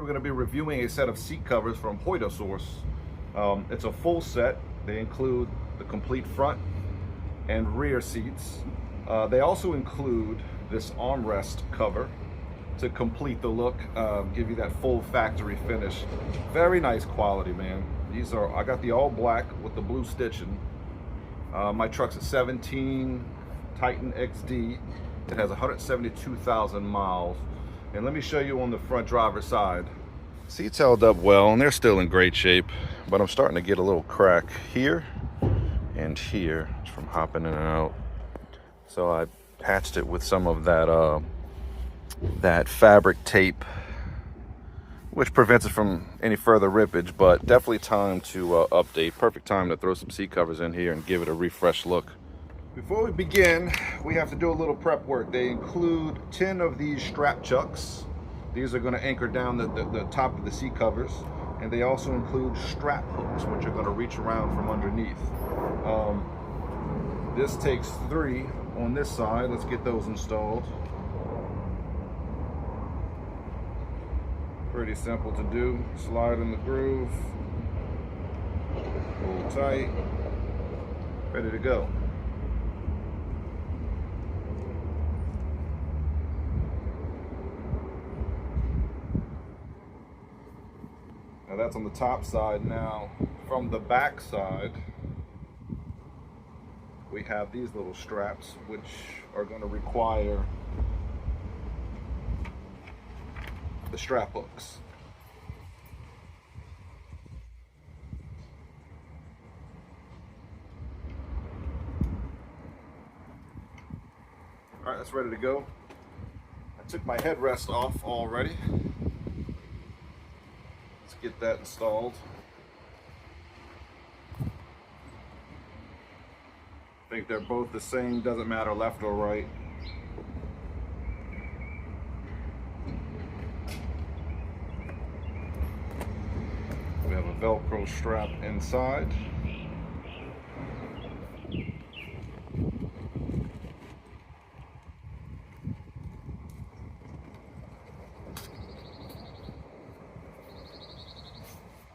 going to be reviewing a set of seat covers from Huidasource. It's a full set. They include the complete front and rear seats. They also include this armrest cover to complete the look, give you that full factory finish. Very nice quality, man. These are, I got the all black with the blue stitching. My truck's a 17 Titan XD. It has 172,000 miles. And let me show you on the front driver's side. Seats held up well and they're still in great shape, but I'm starting to get a little crack here and here from hopping in and out. So I patched it with some of that fabric tape, which prevents it from any further rippage, but definitely time to update. Perfect time to throw some seat covers in here and give it a refresh look. Before we begin, we have to do a little prep work. They include 10 of these strap chucks. These are going to anchor down the top of the seat covers. And they also include strap hooks, which are going to reach around from underneath. This takes 3 on this side. Let's get those installed. Pretty simple to do. Slide in the groove, pull tight, ready to go. Now that's on the top side. Now from the back side, we have these little straps, which are going to require the strap hooks. All right, that's ready to go. I took my headrest off already. Let's get that installed. I think they're both the same, doesn't matter left or right. We have a Velcro strap inside.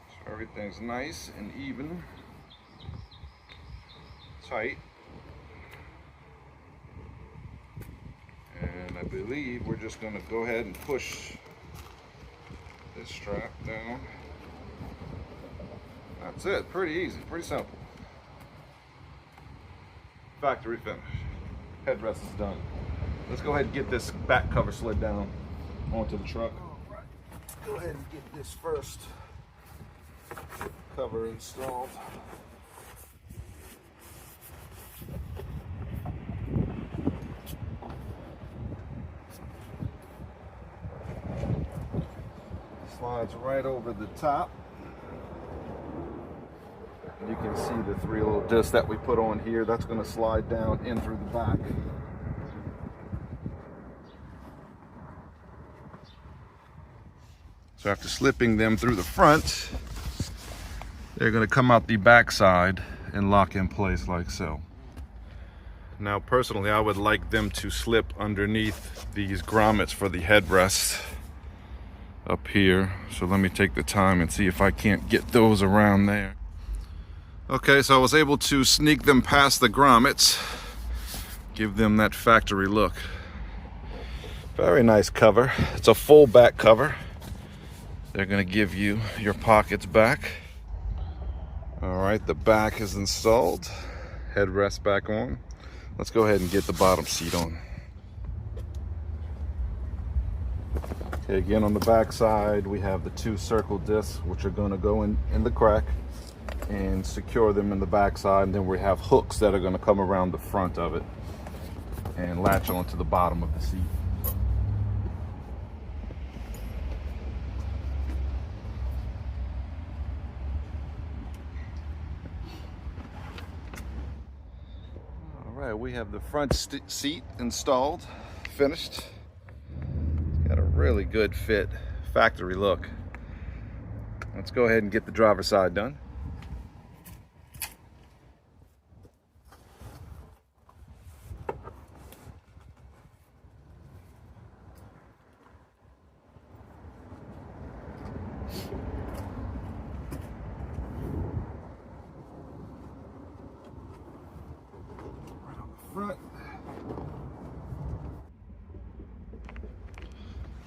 So everything's nice and even, tight. And I believe we're just going to go ahead and push this strap down. That's it. Pretty easy, pretty simple. Factory finish. Headrest is done. Let's go ahead and get this back cover slid down onto the truck. All right. Go ahead and get this first cover installed. Slides right over the top. You can see the 3 little discs that we put on here. That's going to slide down in through the back. So after slipping them through the front, they're going to come out the back side and lock in place like so. Now personally, I would like them to slip underneath these grommets for the headrest up here. So let me take the time and see if I can't get those around there. Okay, so I was able to sneak them past the grommets, give them that factory look. Very nice cover. It's a full back cover. They're going to give you your pockets back. All right, the back is installed. Headrest back on. Let's go ahead and get the bottom seat on. Okay, again on the back side, we have the 2 circle discs, which are going to go in the crack and secure them in the back side. And then we have hooks that are going to come around the front of it and latch onto the bottom of the seat. All right, we have the front seat installed, finished. Got a really good fit, factory look. Let's go ahead and get the driver's side done. front.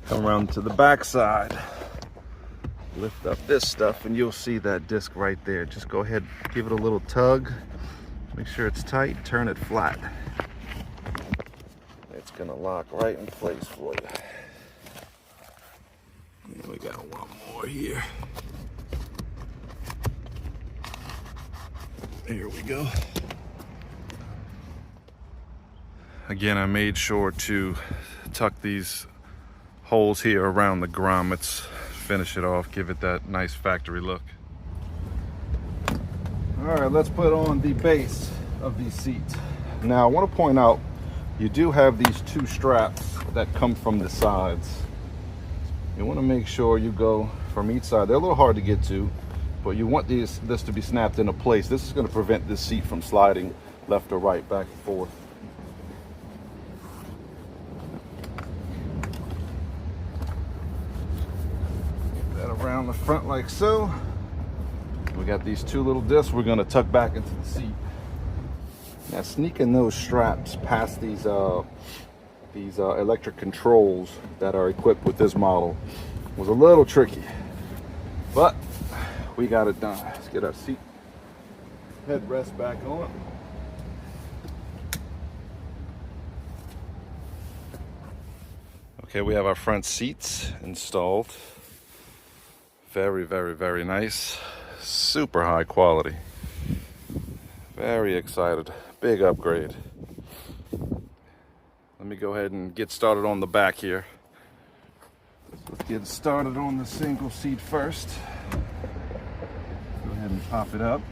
Come around to the back side. Lift up this stuff and you'll see that disc right there. Just go ahead, give it a little tug. Make sure it's tight, turn it flat. It's gonna lock right in place for you. And we got one more here. There we go. Again, I made sure to tuck these holes here around the grommets, finish it off, give it that nice factory look. All right, let's put on the base of these seats. Now, I want to point out, you do have these two straps that come from the sides. You want to make sure you go from each side. They're a little hard to get to, but you want this to be snapped into place. This is going to prevent this seat from sliding left or right, back and forth. Around the front like so. We got these two little discs we're going to tuck back into the seat. Now, sneaking those straps past these electric controls that are equipped with this model was a little tricky, but we got it done. Let's get our seat headrest back on. Okay, we have our front seats installed. Very, very, very nice. Super high quality. Very excited. Big upgrade. Let me go ahead and get started on the back here. Let's get started on the single seat first. Go ahead and pop it up.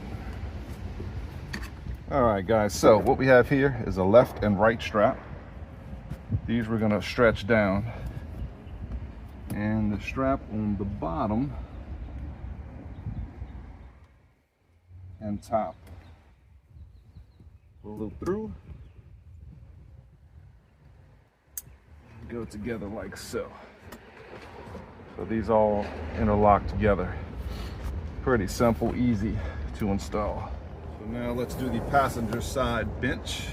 All right, guys, so what we have here is a left and right strap. These we're gonna stretch down. And the strap on the bottom and top will loop through, go together like so. So these all interlock together. Pretty simple, easy to install. So now let's do the passenger side bench.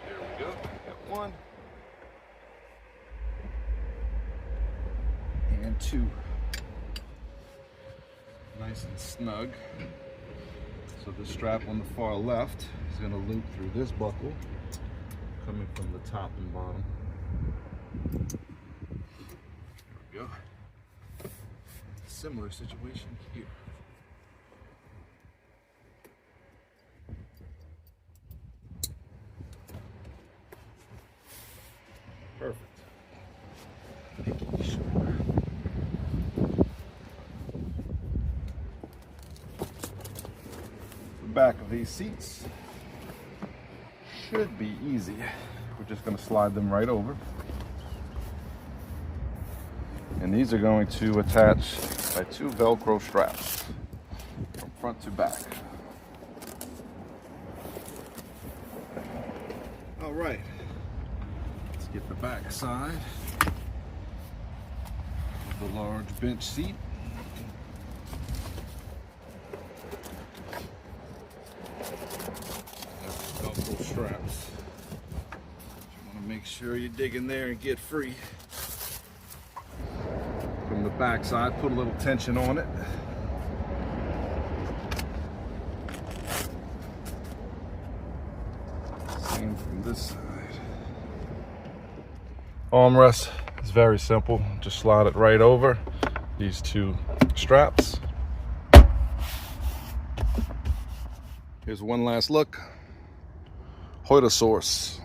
There we go, got one. And two. Nice and snug. So the strap on the far left is going to loop through this buckle, coming from the top and bottom. There we go. Similar situation here. Perfect. Making sure. Back of these seats should be easy. We're just going to slide them right over, and these are going to attach by two Velcro straps from front to back. All right, let's get the back side of the large bench seat. Velcro straps. You want to make sure you dig in there and get free. From the back side, put a little tension on it. Same from this side. Armrest is very simple. Just slide it right over these two straps. Here's one last look. Huidasource.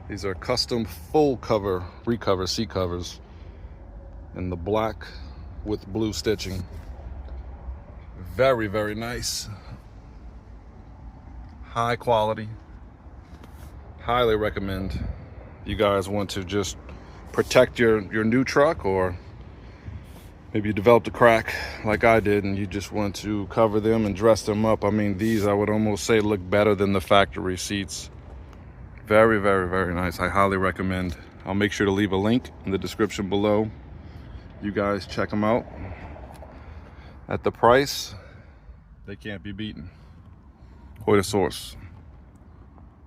These are custom full cover, recover seat covers in the black with blue stitching. Very, very nice. High quality. Highly recommend. You guys want to just protect your new truck, or maybe you developed a crack like I did and you just want to cover them and dress them up. I mean, these I would almost say look better than the factory seats. Very, very, very nice. I highly recommend. I'll make sure to leave a link in the description below. You guys check them out. At the price, they can't be beaten. Huidasource.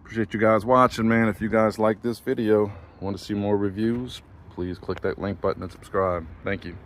Appreciate you guys watching, man. If you guys like this video, want to see more reviews, please click that link button and subscribe. Thank you.